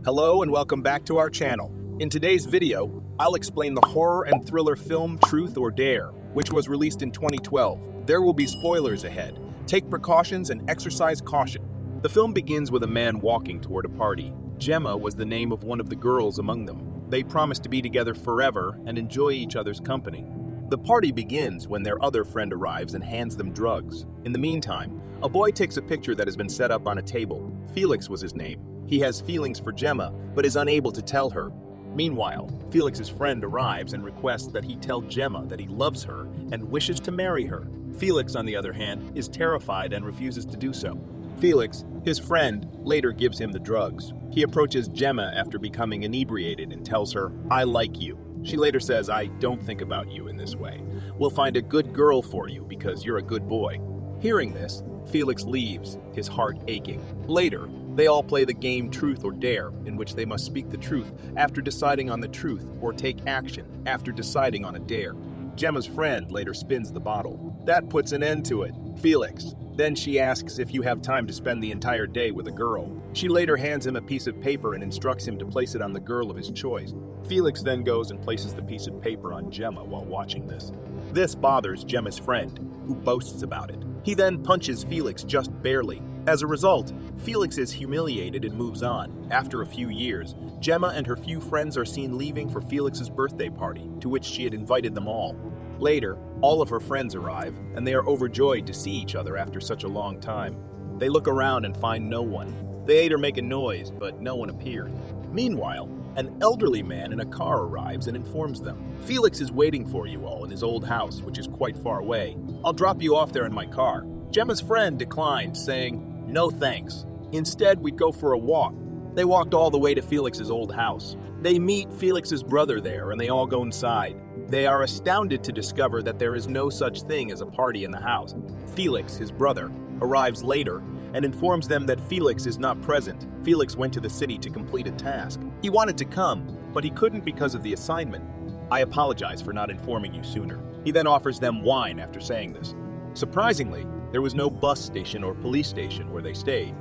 Hello and welcome back to our channel. In today's video, I'll explain the horror and thriller film Truth or Dare, which was released in 2012. There will be spoilers ahead. Take precautions and exercise caution. The film begins with a man walking toward a party. Gemma was the name of one of the girls among them. They promise to be together forever and enjoy each other's company. The party begins when their other friend arrives and hands them drugs. In the meantime, a boy takes a picture that has been set up on a table. Felix was his name. He has feelings for Gemma, but is unable to tell her. Meanwhile, Felix's friend arrives and requests that he tell Gemma that he loves her and wishes to marry her. Felix, on the other hand, is terrified and refuses to do so. Felix, his friend, later gives him the drugs. He approaches Gemma after becoming inebriated and tells her, "I like you." She later says, "I don't think about you in this way. We'll find a good girl for you because you're a good boy." Hearing this, Felix leaves, his heart aching. Later, they all play the game Truth or Dare, in which they must speak the truth after deciding on the truth or take action after deciding on a dare. Gemma's friend later spins the bottle. That puts an end to it. Felix. Then she asks if you have time to spend the entire day with a girl. She later hands him a piece of paper and instructs him to place it on the girl of his choice. Felix then goes and places the piece of paper on Gemma while watching this. This bothers Gemma's friend, who boasts about it. He then punches Felix just barely. As a result, Felix is humiliated and moves on. After a few years, Gemma and her few friends are seen leaving for Felix's birthday party, to which she had invited them all. Later, all of her friends arrive, and they are overjoyed to see each other after such a long time. They look around and find no one. They later make a noise, but no one appears. Meanwhile, an elderly man in a car arrives and informs them, "Felix is waiting for you all in his old house, which is quite far away. I'll drop you off there in my car." Gemma's friend declined, saying, "No thanks. Instead, we'd go for a walk." They walked all the way to Felix's old house. They meet Felix's brother there, and they all go inside. They are astounded to discover that there is no such thing as a party in the house. Felix, his brother, arrives later and informs them that Felix is not present. Felix went to the city to complete a task. He wanted to come, but he couldn't because of the assignment. "I apologize for not informing you sooner." He then offers them wine after saying this. Surprisingly, there was no bus station or police station where they stayed.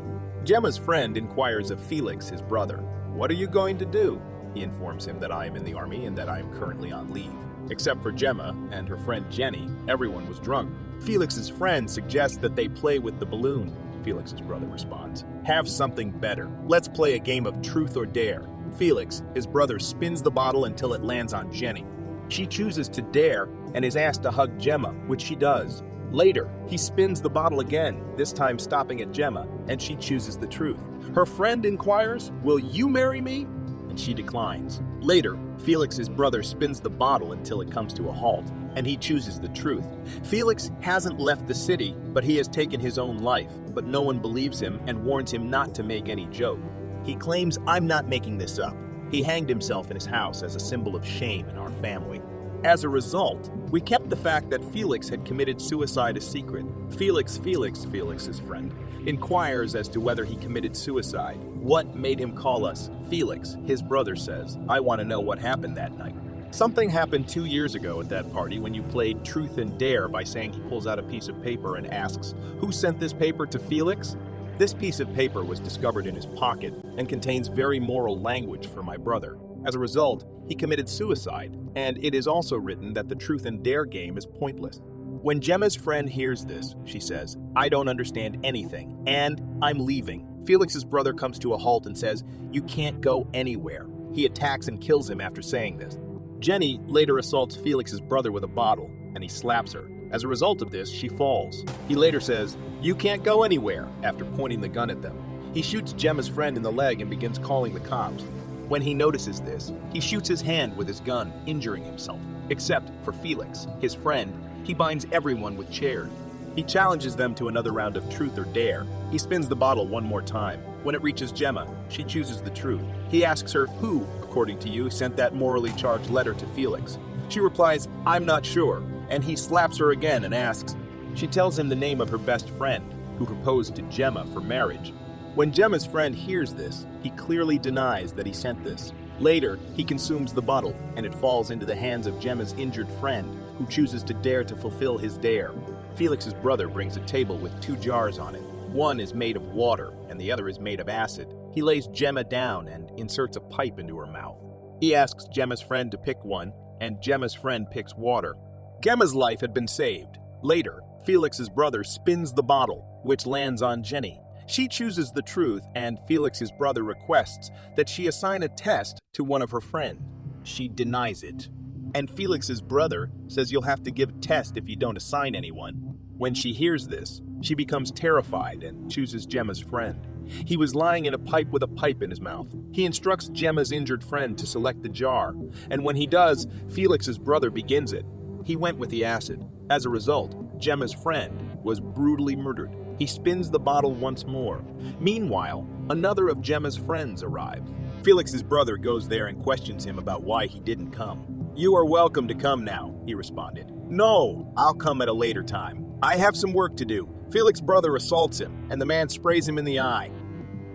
Gemma's friend inquires of Felix, his brother. "What are you going to do?" He informs him that I am in the army and that I am currently on leave. Except for Gemma and her friend Jenny, everyone was drunk. Felix's friend suggests that they play with the balloon. Felix's brother responds, "Have something better. Let's play a game of Truth or Dare." Felix, his brother, spins the bottle until it lands on Jenny. She chooses to dare and is asked to hug Gemma, which she does. Later, he spins the bottle again, this time stopping at Gemma, and she chooses the truth. Her friend inquires, "Will you marry me?" And she declines. Later, Felix's brother spins the bottle until it comes to a halt, and he chooses the truth. Felix hasn't left the city, but he has taken his own life, but no one believes him and warns him not to make any joke. He claims, "I'm not making this up." He hanged himself in his house as a symbol of shame in our family. As a result, we kept the fact that Felix had committed suicide a secret. Felix's friend, inquires as to whether he committed suicide. What made him call us? Felix, his brother, says, "I want to know what happened that night." Something happened 2 years ago at that party when you played Truth and Dare by saying he pulls out a piece of paper and asks, "Who sent this paper to Felix?" This piece of paper was discovered in his pocket and contains very moral language for my brother. As a result, he committed suicide, and it is also written that the Truth and Dare game is pointless. When Gemma's friend hears this, she says, "I don't understand anything, and I'm leaving." Felix's brother comes to a halt and says, "You can't go anywhere." He attacks and kills him after saying this. Jenny later assaults Felix's brother with a bottle, and he slaps her. As a result of this, she falls. He later says, "You can't go anywhere," after pointing the gun at them. He shoots Gemma's friend in the leg and begins calling the cops. When he notices this, he shoots his hand with his gun, injuring himself. Except for Felix, his friend, he binds everyone with chairs. He challenges them to another round of Truth or Dare. He spins the bottle one more time. When it reaches Gemma, she chooses the truth. He asks her who, according to you, sent that morally charged letter to Felix. She replies, "I'm not sure," and he slaps her again and asks. She tells him the name of her best friend, who proposed to Gemma for marriage. When Gemma's friend hears this, he clearly denies that he sent this. Later, he consumes the bottle, and it falls into the hands of Gemma's injured friend, who chooses to dare to fulfill his dare. Felix's brother brings a table with 2 jars on it. One is made of water, and the other is made of acid. He lays Gemma down and inserts a pipe into her mouth. He asks Gemma's friend to pick one, and Gemma's friend picks water. Gemma's life had been saved. Later, Felix's brother spins the bottle, which lands on Jenny. She chooses the truth, and Felix's brother requests that she assign a test to one of her friends. She denies it. And Felix's brother says you'll have to give a test if you don't assign anyone. When she hears this, she becomes terrified and chooses Gemma's friend. He was lying in a pipe with a pipe in his mouth. He instructs Gemma's injured friend to select the jar, and when he does, Felix's brother begins it. He went with the acid. As a result, Gemma's friend was brutally murdered. He spins the bottle once more. Meanwhile, another of Gemma's friends arrives. Felix's brother goes there and questions him about why he didn't come. "You are welcome to come now," he responded. "No, I'll come at a later time. I have some work to do." Felix's brother assaults him, and the man sprays him in the eye.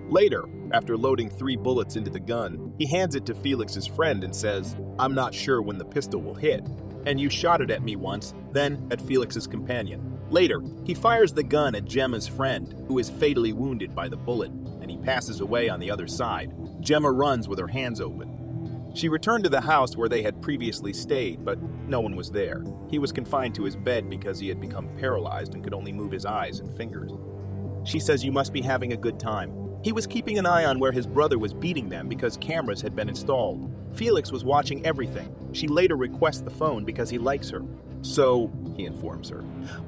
Later, after loading 3 bullets into the gun, he hands it to Felix's friend and says, "I'm not sure when the pistol will hit. And you shot it at me once, then at Felix's companion." Later, he fires the gun at Gemma's friend, who is fatally wounded by the bullet, and he passes away on the other side. Gemma runs with her hands open. She returned to the house where they had previously stayed, but no one was there. He was confined to his bed because he had become paralyzed and could only move his eyes and fingers. She says, "You must be having a good time." He was keeping an eye on where his brother was beating them because cameras had been installed. Felix was watching everything. She later requests the phone because he likes her. "So," he informs her.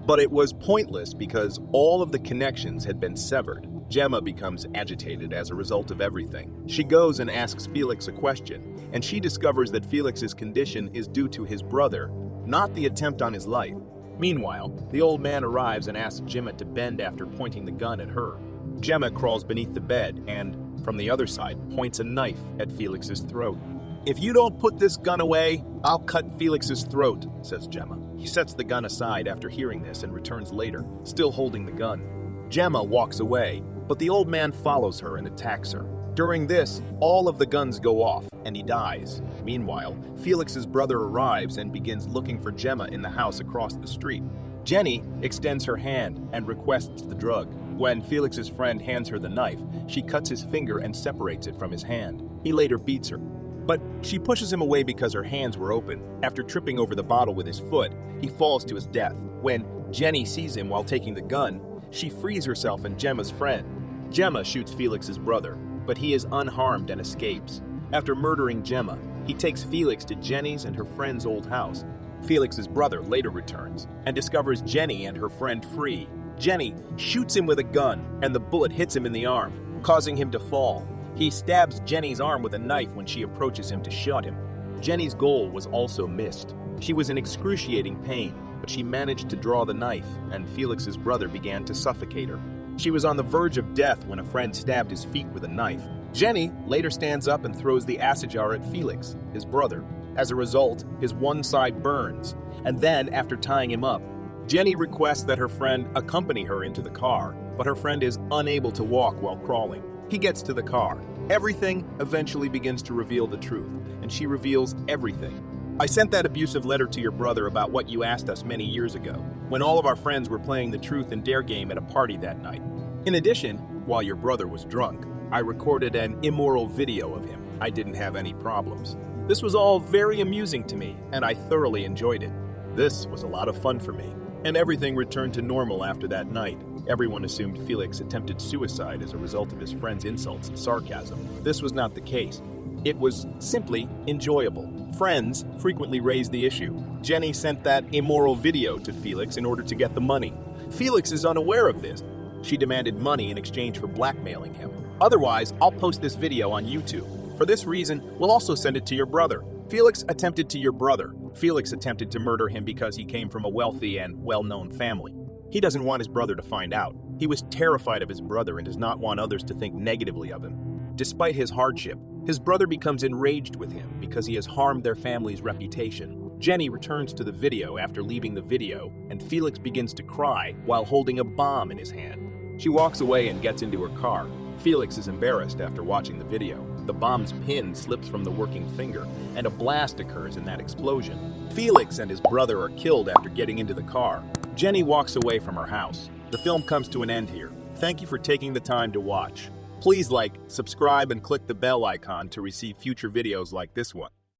But it was pointless because all of the connections had been severed. Gemma becomes agitated as a result of everything. She goes and asks Felix a question, and she discovers that Felix's condition is due to his brother, not the attempt on his life. Meanwhile, the old man arrives and asks Gemma to bend after pointing the gun at her. Gemma crawls beneath the bed and, from the other side, points a knife at Felix's throat. "If you don't put this gun away, I'll cut Felix's throat," says Gemma. He sets the gun aside after hearing this and returns later, still holding the gun. Gemma walks away, but the old man follows her and attacks her. During this, all of the guns go off, and he dies. Meanwhile, Felix's brother arrives and begins looking for Gemma in the house across the street. Jenny extends her hand and requests the drug. When Felix's friend hands her the knife, she cuts his finger and separates it from his hand. He later beats her. But she pushes him away because her hands were open. After tripping over the bottle with his foot, he falls to his death. When Jenny sees him while taking the gun, she frees herself and Gemma's friend. Gemma shoots Felix's brother, but he is unharmed and escapes. After murdering Gemma, he takes Felix to Jenny's and her friend's old house. Felix's brother later returns and discovers Jenny and her friend free. Jenny shoots him with a gun, and the bullet hits him in the arm, causing him to fall. He stabs Jenny's arm with a knife when she approaches him to shoot him. Jenny's goal was also missed. She was in excruciating pain, but she managed to draw the knife, and Felix's brother began to suffocate her. She was on the verge of death when a friend stabbed his feet with a knife. Jenny later stands up and throws the acid jar at Felix, his brother. As a result, his one side burns, and then, after tying him up, Jenny requests that her friend accompany her into the car, but her friend is unable to walk while crawling. He gets to the car. Everything eventually begins to reveal the truth, and she reveals everything. "I sent that abusive letter to your brother about what you asked us many years ago, when all of our friends were playing the truth and dare game at a party that night. In addition, while your brother was drunk, I recorded an immoral video of him. I didn't have any problems. This was all very amusing to me, and I thoroughly enjoyed it. This was a lot of fun for me." And everything returned to normal after that night. Everyone assumed Felix attempted suicide as a result of his friend's insults and sarcasm. This was not the case. It was simply enjoyable. Friends frequently raised the issue. Jenny sent that immoral video to Felix in order to get the money. Felix is unaware of this. She demanded money in exchange for blackmailing him. "Otherwise, I'll post this video on YouTube. For this reason, we'll also send it to your brother. Felix attempted to murder him because he came from a wealthy and well-known family. He doesn't want his brother to find out. He was terrified of his brother and does not want others to think negatively of him. Despite his hardship, his brother becomes enraged with him because he has harmed their family's reputation. Jenny returns to the video after leaving the video, and Felix begins to cry while holding a bomb in his hand. She walks away and gets into her car. Felix is embarrassed after watching the video. The bomb's pin slips from the working finger, and a blast occurs in that explosion. Felix and his brother are killed after getting into the car. Jenny walks away from her house. The film comes to an end here. Thank you for taking the time to watch. Please like, subscribe, and click the bell icon to receive future videos like this one.